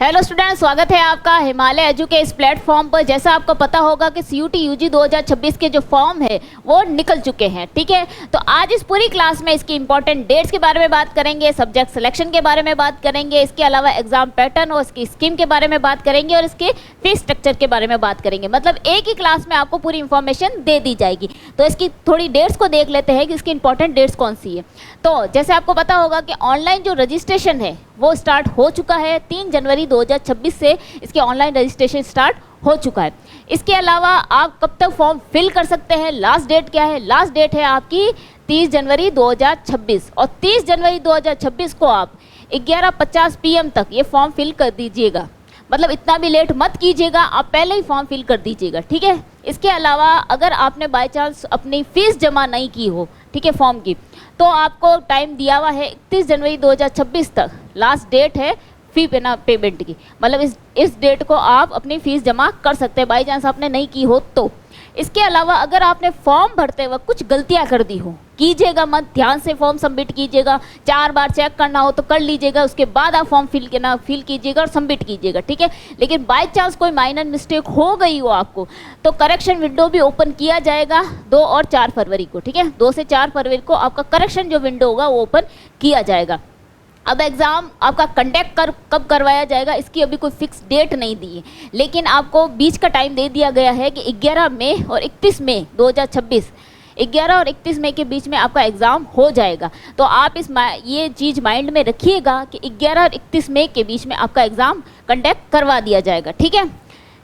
Hello student, स्वागत है आपका हिमालय एजू के इस प्लेटफॉर्म पर। जैसा आपको पता होगा कि CUET UG 2026 के जो फॉर्म है वो निकल चुके हैं, ठीक है। तो आज इस पूरी क्लास में इसकी इंपॉर्टेंट डेट्स के बारे में बात करेंगे, सब्जेक्ट सिलेक्शन के बारे में बात करेंगे, इसके अलावा एग्जाम पैटर्न और इसकी स्कीम के बारे में बात करेंगे और इसके फीस स्ट्रक्चर के बारे में बात करेंगे। मतलब एक ही क्लास में आपको पूरी इंफॉर्मेशन दे दी जाएगी। तो इसकी थोड़ी डेट्स को देख लेते हैं कि इसकी इंपॉर्टेंट डेट्स कौन सी है। तो जैसे आपको पता होगा कि ऑनलाइन जो रजिस्ट्रेशन है वो स्टार्ट हो चुका है। 3 जनवरी 2026 से इसके ऑनलाइन रजिस्ट्रेशन स्टार्ट हो चुका है। इसके अलावा आप कब तक फॉर्म फिल कर सकते हैं, लास्ट डेट क्या है? लास्ट डेट है आपकी 30 जनवरी 2026 और 30 जनवरी 2026 को आप 11:50 PM तक ये फॉर्म फिल कर दीजिएगा। मतलब इतना भी लेट मत कीजिएगा, आप पहले ही फॉर्म फिल कर दीजिएगा, ठीक है। इसके अलावा अगर आपने बाय चांस अपनी फीस जमा नहीं की हो, ठीक है, फॉर्म की, तो आपको टाइम दिया हुआ है 31 जनवरी 2026 तक लास्ट डेट है फी पेमेंट की। मतलब इस डेट को आप अपनी फीस जमा कर सकते हैं बाई चांस आपने नहीं की हो तो। इसके अलावा अगर आपने फॉर्म भरते वक्त कुछ गलतियां कर दी हो, कीजिएगा मत, ध्यान से फॉर्म सबमिट कीजिएगा। 4 बार चेक करना हो तो कर लीजिएगा, उसके बाद आप फॉर्म फिल कीजिएगा और सबमिट कीजिएगा, ठीक है। लेकिन बाई चांस कोई माइनर मिस्टेक हो गई हो आपको तो करेक्शन विंडो भी ओपन किया जाएगा 2 और 4 फरवरी को, ठीक है। 2 से 4 फरवरी को आपका करेक्शन जो विंडो होगा वो ओपन किया जाएगा। अब एग्ज़ाम आपका कंडक्ट कब करवाया जाएगा इसकी अभी कोई फिक्स डेट नहीं दी है, लेकिन आपको बीच का टाइम दे दिया गया है कि 11 मई और 31 मई 2026, 11 और 31 मई के बीच में आपका एग्ज़ाम हो जाएगा। तो आप ये चीज़ माइंड में रखिएगा कि 11 और 31 मई के बीच में आपका एग्ज़ाम कंडक्ट करवा दिया जाएगा, ठीक है।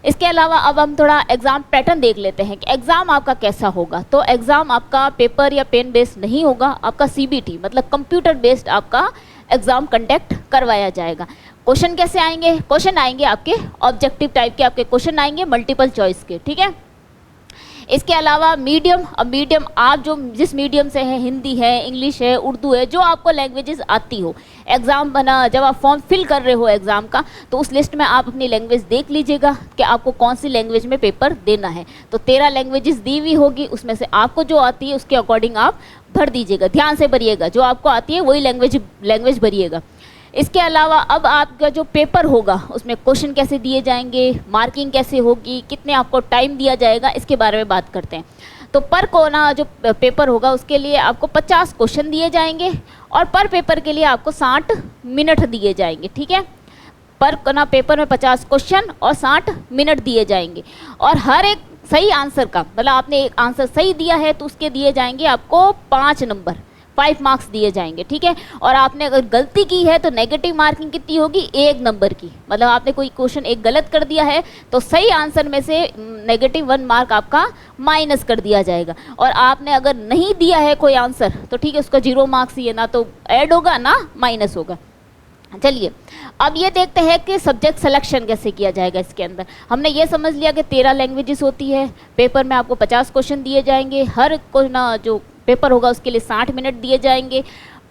इसके अलावा अब हम थोड़ा एग्ज़ाम पैटर्न देख लेते हैं कि एग्ज़ाम आपका कैसा होगा। तो एग्ज़ाम आपका पेपर या पेन बेस्ड नहीं होगा, आपका CBT मतलब कंप्यूटर बेस्ड आपका एग्ज़ाम कंडक्ट करवाया जाएगा। क्वेश्चन कैसे आएंगे? क्वेश्चन आएंगे आपके ऑब्जेक्टिव टाइप के, आपके क्वेश्चन आएंगे मल्टीपल चॉइस के, ठीक है। इसके अलावा मीडियम, अब मीडियम आप जिस मीडियम से है, हिंदी है, इंग्लिश है, उर्दू है, जो आपको लैंग्वेजेस आती हो, एग्ज़ाम जब आप फॉर्म फिल कर रहे हो एग्ज़ाम का तो उस लिस्ट में आप अपनी लैंग्वेज देख लीजिएगा कि आपको कौन सी लैंग्वेज में पेपर देना है। तो 13 लैंग्वेजेस दी हुई होगी, उसमें से आपको जो आती है उसके अकॉर्डिंग आप भर दीजिएगा। ध्यान से भरिएगा, जो आपको आती है वही लैंग्वेज भरिएगा। इसके अलावा अब आपका जो पेपर होगा उसमें क्वेश्चन कैसे दिए जाएंगे, मार्किंग कैसे होगी, कितने आपको टाइम दिया जाएगा, इसके बारे में बात करते हैं। तो पर कोना जो पेपर होगा उसके लिए आपको 50 क्वेश्चन दिए जाएंगे और पर पेपर के लिए आपको 60 मिनट दिए जाएंगे, ठीक है। पर कोना पेपर में 50 क्वेश्चन और 60 मिनट दिए जाएंगे और हर एक सही आंसर का, मतलब आपने एक आंसर सही दिया है तो उसके दिए जाएंगे आपको 5 नंबर, 5 मार्क्स दिए जाएंगे, ठीक है। और आपने अगर गलती की है तो नेगेटिव मार्किंग कितनी होगी? 1 नंबर की। मतलब आपने कोई क्वेश्चन एक गलत कर दिया है तो सही आंसर में से -1 मार्क आपका माइनस कर दिया जाएगा। और आपने अगर नहीं दिया है कोई आंसर तो ठीक है, उसका 0 मार्क्स ही है, ना तो ऐड होगा ना माइनस होगा। चलिए अब ये देखते हैं कि सब्जेक्ट सिलेक्शन कैसे किया जाएगा। इसके अंदर हमने ये समझ लिया कि 13 लैंग्वेजेस होती है, पेपर में आपको 50 क्वेश्चन दिए जाएंगे, हर को ना जो पेपर होगा उसके लिए 60 मिनट दिए जाएंगे,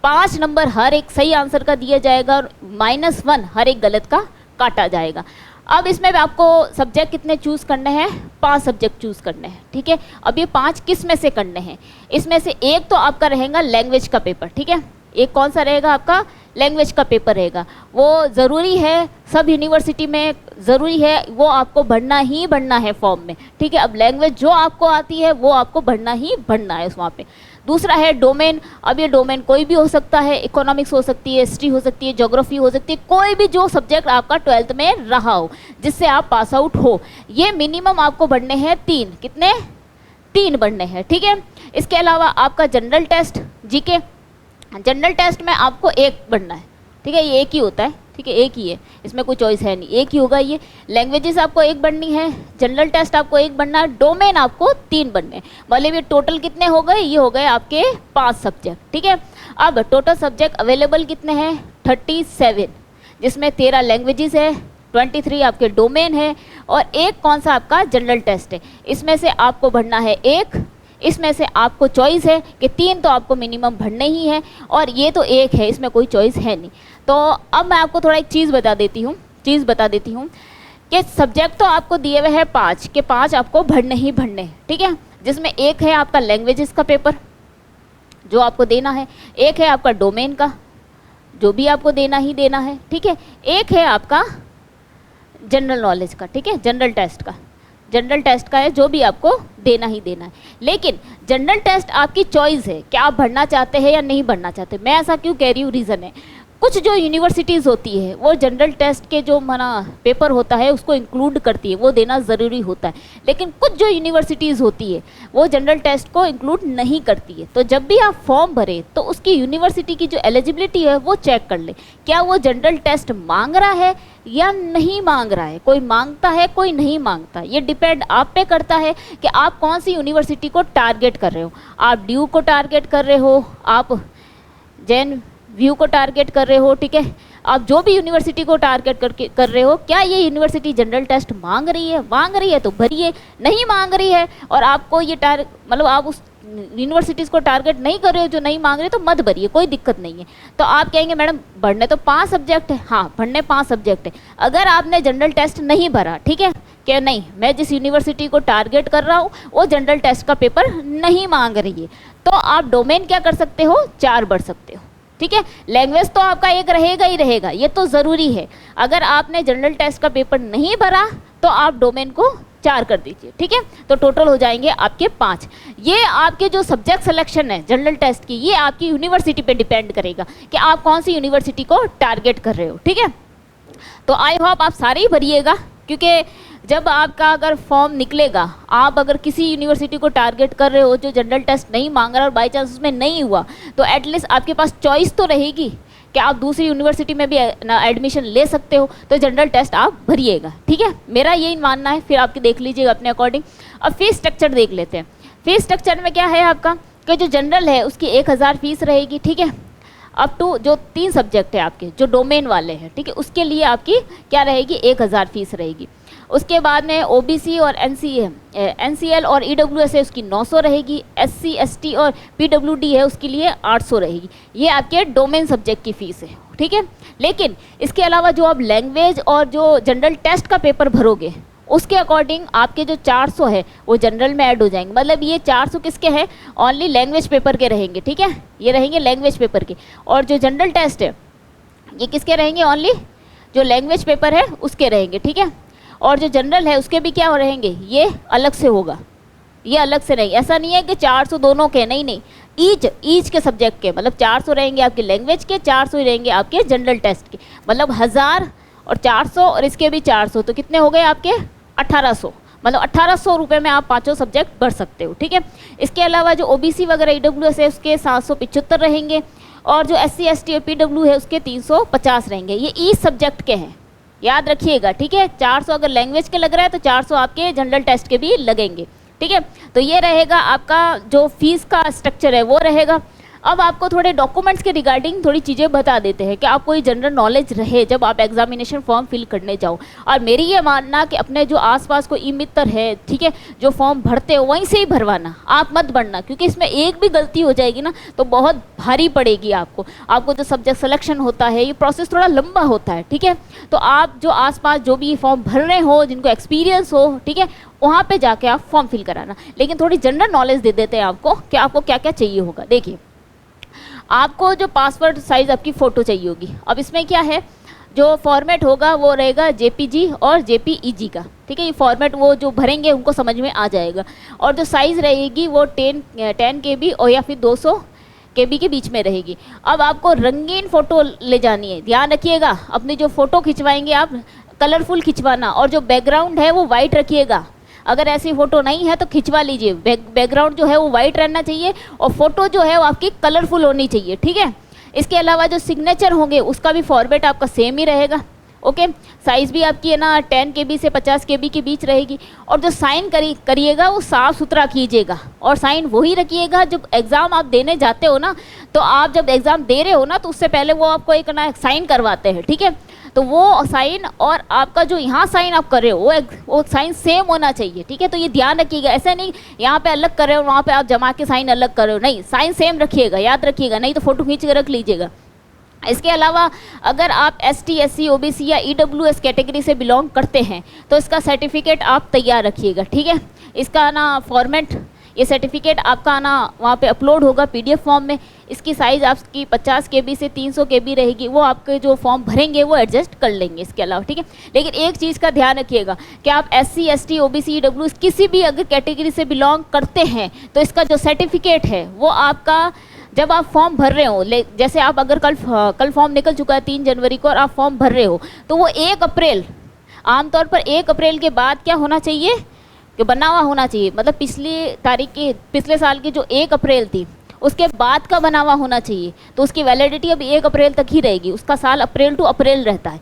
5 नंबर हर एक सही आंसर का दिया जाएगा और -1 हर एक गलत का काटा जाएगा। अब इसमें भी आपको सब्जेक्ट कितने चूज़ करने हैं? 5 सब्जेक्ट चूज़ करने हैं, ठीक है। अब ये 5 किस में से करने हैं? इसमें से एक तो आपका रहेगा लैंग्वेज का पेपर, ठीक है। एक कौन सा रहेगा? आपका लैंग्वेज का पेपर रहेगा। वो ज़रूरी है, सब यूनिवर्सिटी में ज़रूरी है, वो आपको भरना ही भरना है फॉर्म में, ठीक है। अब लैंग्वेज जो आपको आती है वो आपको भरना ही भरना है वहाँ पे। दूसरा है डोमेन। अब ये डोमेन कोई भी हो सकता है, इकोनॉमिक्स हो सकती है, हिस्ट्री हो सकती है, ज्योग्राफी हो सकती है, कोई भी जो सब्जेक्ट आपका 12th में रहा हो जिससे आप पास आउट हो। ये मिनिमम आपको भरने हैं 3, कितने? 3 भरने हैं, ठीक है। इसके अलावा आपका general test, GK, general test में आपको 1 बनना है, ठीक है। ये 1 ही होता है, ठीक है, 1 ही है, इसमें कोई चॉइस है नहीं, 1 ही होगा ये। लैंग्वेजेस आपको 1 बननी है, जनरल टेस्ट आपको 1 बनना है, डोमेन आपको 3 बनने। मतलब ये टोटल कितने हो गए? ये हो गए आपके 5 सब्जेक्ट, ठीक है। अब टोटल सब्जेक्ट अवेलेबल कितने हैं? 37, जिसमें 13 लैंग्वेजेस है, 23 आपके डोमेन है और 1 कौन सा आपका जनरल टेस्ट है। इसमें से आपको भरना है 1, इसमें से आपको चॉइस है कि 3 तो आपको मिनिमम भरने ही है और ये तो 1 है, इसमें कोई चॉइस है नहीं। तो अब मैं आपको थोड़ा एक चीज़ बता देती हूँ कि सब्जेक्ट तो आपको दिए हुए हैं 5 के 5 आपको भरने ही भरने हैं, ठीक है। जिसमें 1 है आपका लैंग्वेजेस का पेपर जो आपको देना है, 1 है आपका डोमेन का जो भी आपको देना ही देना है, ठीक है। 1 है आपका जनरल नॉलेज का, ठीक है, जनरल टेस्ट का है, जो भी आपको देना ही देना है। लेकिन जनरल टेस्ट आपकी चॉइस है कि आप भरना चाहते हैं या नहीं भरना चाहते। मैं ऐसा क्यों कह रही हूँ, रीज़न है, कुछ जो यूनिवर्सिटीज़ होती है वो जनरल टेस्ट के जो मना पेपर होता है उसको इंक्लूड करती है, वो देना ज़रूरी होता है। लेकिन कुछ जो यूनिवर्सिटीज़ होती है वो जनरल टेस्ट को इंक्लूड नहीं करती है। तो जब भी आप फॉर्म भरें तो उसकी यूनिवर्सिटी की जो एलिजिबिलिटी है वो चेक कर ले, क्या वो जनरल टेस्ट मांग रहा है या नहीं मांग रहा है। कोई मांगता है, कोई नहीं मांगता, ये डिपेंड आप पे करता है कि आप कौन सी यूनिवर्सिटी को टारगेट कर रहे हो। आप ड्यू को टारगेट कर रहे हो, आप जैन व्यू को टारगेट कर रहे हो, ठीक है, आप जो भी यूनिवर्सिटी को टारगेट कर रहे हो, क्या ये यूनिवर्सिटी जनरल टेस्ट मांग रही है तो भरिए, नहीं मांग रही है और आपको ये मतलब आप उस यूनिवर्सिटीज़ को टारगेट नहीं कर रहे हो जो नहीं मांग रहे तो मत भरिए, कोई दिक्कत नहीं है। तो आप कहेंगे मैडम भरने तो 5 सब्जेक्ट है, हाँ भरने 5 सब्जेक्ट है। अगर आपने जनरल टेस्ट नहीं भरा, ठीक है, कि नहीं मैं जिस यूनिवर्सिटी को टारगेट कर रहा हूँ वो जनरल टेस्ट का पेपर नहीं मांग रही है, तो आप डोमेन क्या कर सकते हो, 4 भर सकते हो, ठीक है। लैंग्वेज तो आपका एक रहेगा ही रहेगा, ये तो ज़रूरी है। अगर आपने जनरल टेस्ट का पेपर नहीं भरा तो आप डोमेन को 4 कर दीजिए, ठीक है। तो टोटल हो जाएंगे आपके 5। ये आपके जो सब्जेक्ट सिलेक्शन है जनरल टेस्ट की, ये आपकी यूनिवर्सिटी पे डिपेंड करेगा कि आप कौन सी यूनिवर्सिटी को टारगेट कर रहे हो, ठीक है। तो आई होप आप सारे ही भरिएगा, क्योंकि जब आपका अगर फॉर्म निकलेगा, आप अगर किसी यूनिवर्सिटी को टारगेट कर रहे हो जो जनरल टेस्ट नहीं मांग रहा और बाई चांस उसमें नहीं हुआ, तो एटलीस्ट आपके पास चॉइस तो रहेगी कि आप दूसरी यूनिवर्सिटी में भी एडमिशन ले सकते हो। तो जनरल टेस्ट आप भरिएगा, ठीक है, मेरा यही मानना है। फिर आपके देख लीजिएगा अपने अकॉर्डिंग। अब फीस स्ट्रक्चर देख लेते हैं। फीस स्ट्रक्चर में क्या है आपका कि जो जनरल है उसकी 1000 फीस रहेगी, ठीक है। अप टू जो 3 सब्जेक्ट है आपके जो डोमेन वाले हैं, ठीक है, उसके लिए आपकी क्या रहेगी, 1000 फीस रहेगी। उसके बाद में ओबीसी और एनसीएल और ईडब्ल्यूएस है उसकी 900 रहेगी। एससी एसटी और पीडब्ल्यूडी है उसके लिए 800 रहेगी। ये आपके डोमेन सब्जेक्ट की फ़ीस है, ठीक है। लेकिन इसके अलावा जो आप लैंग्वेज और जो जनरल टेस्ट का पेपर भरोगे उसके अकॉर्डिंग आपके जो 400 है वो जनरल में ऐड हो जाएंगे। मतलब ये 400 किसके हैं, ओनली लैंग्वेज पेपर के रहेंगे, ठीक है, ये रहेंगे लैंग्वेज पेपर के। और जो जनरल टेस्ट है ये किसके रहेंगे, ओनली जो लैंग्वेज पेपर है उसके रहेंगे, ठीक है। और जो जनरल है उसके भी क्या हो रहेंगे, ये अलग से होगा, ये अलग से नहीं। ऐसा नहीं है कि 400 दोनों के, नहीं, ईच के सब्जेक्ट के, मतलब 400 रहेंगे आपके लैंग्वेज के, 400 रहेंगे आपके जनरल टेस्ट के। मतलब 1000 और 400 और इसके भी 400, तो कितने हो गए आपके 1800। मतलब 1800 रुपये में आप 5 सब्जेक्ट भर सकते हो, ठीक है। इसके अलावा जो ओबीसी वगैरह ईडब्ल्यूएस है उसके 775 रहेंगे और जो एससी एसटी और पीडब्ल्यू है उसके 350 रहेंगे। ये ईच सब्जेक्ट के हैं, याद रखिएगा, ठीक है। 400 अगर लैंग्वेज के लग रहा है तो 400 आपके जनरल टेस्ट के भी लगेंगे, ठीक है। तो ये रहेगा आपका जो फीस का स्ट्रक्चर है वो रहेगा। अब आपको थोड़े डॉक्यूमेंट्स के रिगार्डिंग थोड़ी चीज़ें बता देते हैं कि आपको ये जनरल नॉलेज रहे जब आप एग्जामिनेशन फॉर्म फिल करने जाओ। और मेरी ये मानना कि अपने जो आसपास कोई ई मित्र है, ठीक है, जो फॉर्म भरते हो वहीं से ही भरवाना, आप मत भरना, क्योंकि इसमें एक भी गलती हो जाएगी ना तो बहुत भारी पड़ेगी आपको जो सब्जेक्ट सिलेक्शन होता है ये प्रोसेस थोड़ा लंबा होता है, ठीक है। तो आप जो आसपास जो भी फॉर्म भर रहे हो, जिनको एक्सपीरियंस हो, ठीक है, वहाँ पे जाके आप फॉर्म फिल कराना। लेकिन थोड़ी जनरल नॉलेज दे देते हैं आपको कि आपको क्या क्या चाहिए होगा। देखिए, आपको जो पासवर्ड साइज़ आपकी फ़ोटो चाहिए होगी। अब इसमें क्या है, जो फॉर्मेट होगा वो रहेगा जेपीजी और जेपीईजी का, ठीक है। ये फॉर्मेट वो जो भरेंगे उनको समझ में आ जाएगा। और जो साइज़ रहेगी वो 10 KB और या फिर 200 KB के बीच में रहेगी। अब आपको रंगीन फ़ोटो ले जानी है, ध्यान रखिएगा, अपनी जो फ़ोटो खिंचवाएंगे आप कलरफुल खिंचवाना, और जो बैकग्राउंड है वो वाइट रखिएगा। अगर ऐसी फ़ोटो नहीं है तो खिंचवा लीजिए, बैकग्राउंड जो है वो वाइट रहना चाहिए और फ़ोटो जो है वो आपकी कलरफुल होनी चाहिए, ठीक है। इसके अलावा जो सिग्नेचर होंगे उसका भी फॉर्मेट आपका सेम ही रहेगा, ओके। साइज़ भी आपकी है ना 10 KB से 50 KB के बीच रहेगी। और जो साइन करिएगा वो साफ़ सुथरा कीजिएगा और साइन वही रखिएगा जब एग्ज़ाम आप देने जाते हो ना, तो आप जब एग्ज़ाम दे रहे हो ना तो उससे पहले वो आपको एक ना साइन करवाते हैं, ठीक है। तो वो साइन और आपका जो यहाँ साइन आप कर रहे हो वो साइन सेम होना चाहिए, ठीक है। तो ये ध्यान रखिएगा, ऐसा नहीं यहाँ पे अलग कर रहे हो वहाँ पे आप जमा के साइन अलग कर रहे हो, नहीं, साइन सेम रखिएगा, याद रखिएगा, नहीं तो फ़ोटो खींच के रख लीजिएगा। इसके अलावा अगर आप एसटी, एससी, ओबीसी या ईडब्ल्यूएस कैटेगरी से बिलोंग करते हैं तो इसका सर्टिफिकेट आप तैयार रखिएगा, ठीक है। इसका ना फॉर्मेट ये सर्टिफिकेट आपका आना वहाँ पे अपलोड होगा PDF फॉर्म में। इसकी साइज़ आपकी 50 KB से 300 KB रहेगी, वो आपके जो फॉर्म भरेंगे वो एडजस्ट कर लेंगे इसके अलावा, ठीक है। लेकिन एक चीज़ का ध्यान रखिएगा कि आप SC ST OBC EW किसी भी अगर कैटेगरी से बिलोंग करते हैं तो इसका जो सर्टिफिकेट है वो आपका जब आप फॉर्म भर रहे हो, जैसे आप अगर कल फॉर्म निकल चुका है 3 जनवरी को और आप फॉर्म भर रहे हो, तो वो 1 अप्रैल, आमतौर पर 1 अप्रैल के बाद क्या होना चाहिए कि बना हुआ होना चाहिए। मतलब पिछले साल की जो 1 अप्रैल थी उसके बाद का बना हुआ होना चाहिए, तो उसकी वैलिडिटी अब 1 अप्रैल तक ही रहेगी। उसका साल अप्रैल टू अप्रैल रहता है,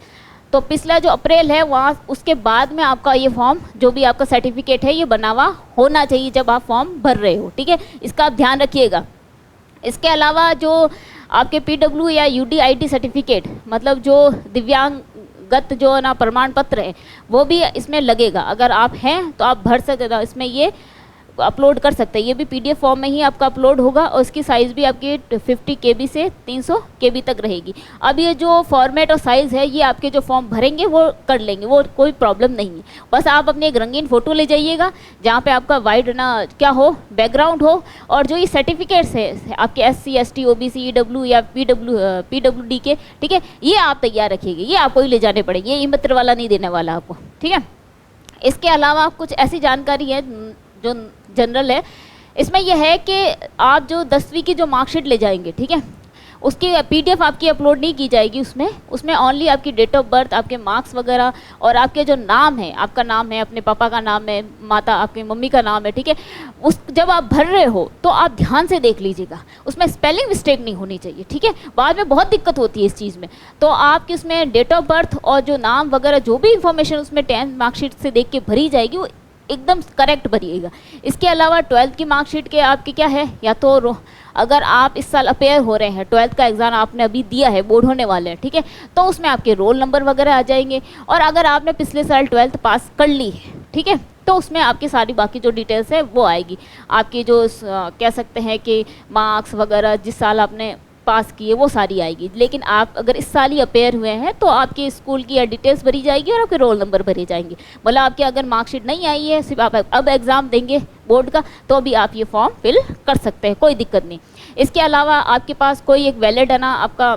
तो पिछला जो अप्रैल है वहाँ उसके बाद में आपका ये फॉर्म जो भी आपका सर्टिफिकेट है ये बना हुआ होना चाहिए जब आप फॉर्म भर रहे हो, ठीक है। इसका आप ध्यान रखिएगा। इसके अलावा जो आपके PW या UDID सर्टिफिकेट, मतलब जो दिव्यांगत जो ना प्रमाण पत्र है, वो भी इसमें लगेगा। अगर आप हैं तो आप भर सकते, इसमें ये अपलोड कर सकते हैं। ये भी PDF फॉर्म में ही आपका अपलोड होगा और उसकी साइज़ भी आपकी 50 KB से 300 KB तक रहेगी। अब ये जो फॉर्मेट और साइज़ है ये आपके जो फॉर्म भरेंगे वो कर लेंगे, वो कोई प्रॉब्लम नहीं है। बस आप अपनी एक रंगीन फ़ोटो ले जाइएगा जहाँ पे आपका वाइड ना क्या हो, बैकग्राउंड हो, और जो ये सर्टिफिकेट्स है आपके SC ST OBC EW या PWD के, ठीक है, ये आप तैयार रखिएगा। ये आपको ही ले जाने पड़ेंगे, ये ई-मित्र वाला नहीं देने वाला आपको, ठीक है। इसके अलावा कुछ ऐसी जानकारी है जो जनरल है, इसमें यह है कि आप जो 10वीं की जो मार्कशीट ले जाएंगे, ठीक है, उसकी PDF आपकी अपलोड नहीं की जाएगी। उसमें ओनली आपकी डेट ऑफ बर्थ, आपके मार्क्स वगैरह और आपके जो नाम है, आपका नाम है, अपने पापा का नाम है, माता आपकी मम्मी का नाम है, ठीक है। जब आप भर रहे हो तो आप ध्यान से देख लीजिएगा, उसमें स्पेलिंग मिस्टेक नहीं होनी चाहिए, ठीक है। बाद में बहुत दिक्कत होती है इस चीज़ में। तो आपकी उसमें डेट ऑफ बर्थ और जो नाम वगैरह जो भी इंफॉर्मेशन उसमें 10th मार्कशीट से देख के भरी जाएगी वो एकदम करेक्ट भरिएगा। इसके अलावा 12th की मार्कशीट के आपकी क्या है, या तो अगर आप इस साल अपेयर हो रहे हैं, 12th का एग्ज़ाम आपने अभी दिया है, बोर्ड होने वाले हैं, ठीक है, तो उसमें आपके रोल नंबर वगैरह आ जाएंगे। और अगर आपने पिछले साल 12th पास कर ली है, ठीक है, तो उसमें आपकी सारी बाकी जो डिटेल्स है वो आएगी। आपकी जो कह सकते हैं कि मार्क्स वगैरह जिस साल आपने पास किए वो सारी आएगी। लेकिन आप अगर इस साल ही अपेयर हुए हैं तो आपके स्कूल की डिटेल्स भरी जाएगी और आपके रोल नंबर भरे जाएंगे। मतलब आपकी अगर मार्कशीट नहीं आई है, सिर्फ आप अब एग्ज़ाम देंगे बोर्ड का, तो भी आप ये फॉर्म फिल कर सकते हैं, कोई दिक्कत नहीं। इसके अलावा आपके पास कोई एक वैलिड है ना, आपका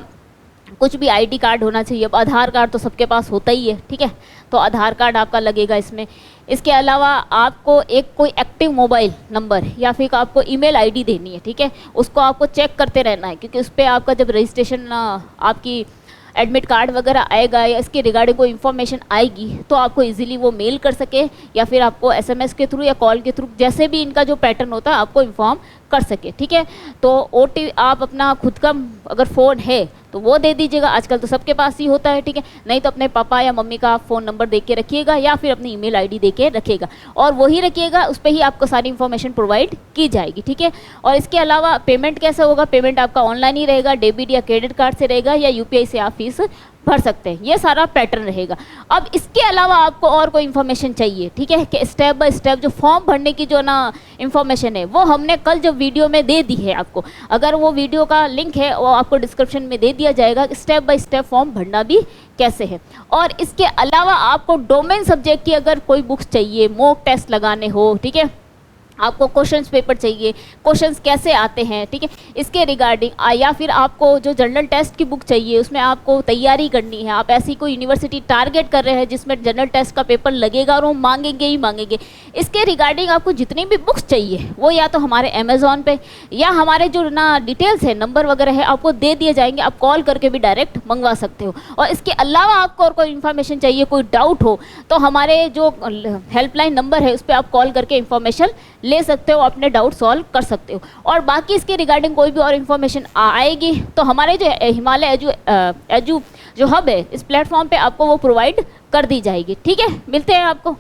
कुछ भी ID कार्ड होना चाहिए। अब आधार कार्ड तो सबके पास होता ही है, ठीक है, तो आधार कार्ड आपका लगेगा इसमें। इसके अलावा आपको एक कोई एक्टिव मोबाइल नंबर या फिर आपको ईमेल ID देनी है, ठीक है, उसको आपको चेक करते रहना है, क्योंकि उस पर आपका जब रजिस्ट्रेशन आपकी एडमिट कार्ड वगैरह आएगा या इसके रिगार्डिंग कोई इन्फॉर्मेशन आएगी तो आपको इजीली वो मेल कर सके या फिर आपको SMS के थ्रू या कॉल के थ्रू, जैसे भी इनका जो पैटर्न होता है आपको इन्फॉर्म कर सके, ठीक है। तो OTP आप अपना खुद का अगर फ़ोन है तो वो दे दीजिएगा, आजकल तो सबके पास ही होता है, ठीक है। नहीं तो अपने पापा या मम्मी का फ़ोन नंबर दे के रखिएगा या फिर अपनी ईमेल ID दे के रखिएगा, और वही रखिएगा, उस पर ही आपको सारी इन्फॉर्मेशन प्रोवाइड की जाएगी, ठीक है। और इसके अलावा पेमेंट कैसे होगा, पेमेंट आपका ऑनलाइन ही रहेगा, डेबिट या क्रेडिट कार्ड से रहेगा या UPI से आप फीस भर सकते हैं, ये सारा पैटर्न रहेगा। अब इसके अलावा आपको और कोई इन्फॉर्मेशन चाहिए, ठीक है, कि स्टेप बाय स्टेप जो फॉर्म भरने की जो ना इन्फॉर्मेशन है वो हमने कल जो वीडियो में दे दी है आपको, अगर वो वीडियो का लिंक है वो आपको डिस्क्रिप्शन में दे दिया जाएगा, स्टेप बाय स्टेप फॉर्म भरना भी कैसे है। और इसके अलावा आपको डोमेन सब्जेक्ट की अगर कोई बुक्स चाहिए, मॉक टेस्ट लगाने हो, ठीक है, आपको क्वेश्चंस पेपर चाहिए, क्वेश्चंस कैसे आते हैं, ठीक है, इसके रिगार्डिंग, या फिर आपको जो जनरल टेस्ट की बुक चाहिए उसमें आपको तैयारी करनी है, आप ऐसी कोई यूनिवर्सिटी टारगेट कर रहे हैं जिसमें जनरल टेस्ट का पेपर लगेगा और वो मांगेंगे ही मांगेंगे, इसके रिगार्डिंग आपको जितनी भी बुक्स चाहिए वो या तो हमारे अमेज़ॉन पे या हमारे जो ना डिटेल्स है, नंबर वगैरह है, आपको दे दिए जाएंगे, आप कॉल करके भी डायरेक्ट मंगवा सकते हो। और इसके अलावा आपको और कोई इन्फॉर्मेशन चाहिए, कोई डाउट हो तो हमारे जो हेल्पलाइन नंबर है उस पर आप कॉल करके इन्फॉर्मेशन ले सकते हो, अपने डाउट सॉल्व कर सकते हो। और बाकी इसके रिगार्डिंग कोई भी और इन्फॉर्मेशन आएगी तो हमारे जो हिमालय एजू जो हब है इस प्लेटफॉर्म पे आपको वो प्रोवाइड कर दी जाएगी, ठीक है। मिलते हैं आपको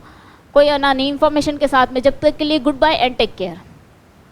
कोई नई इन्फॉर्मेशन के साथ में, जब तक के लिए good bye and take care.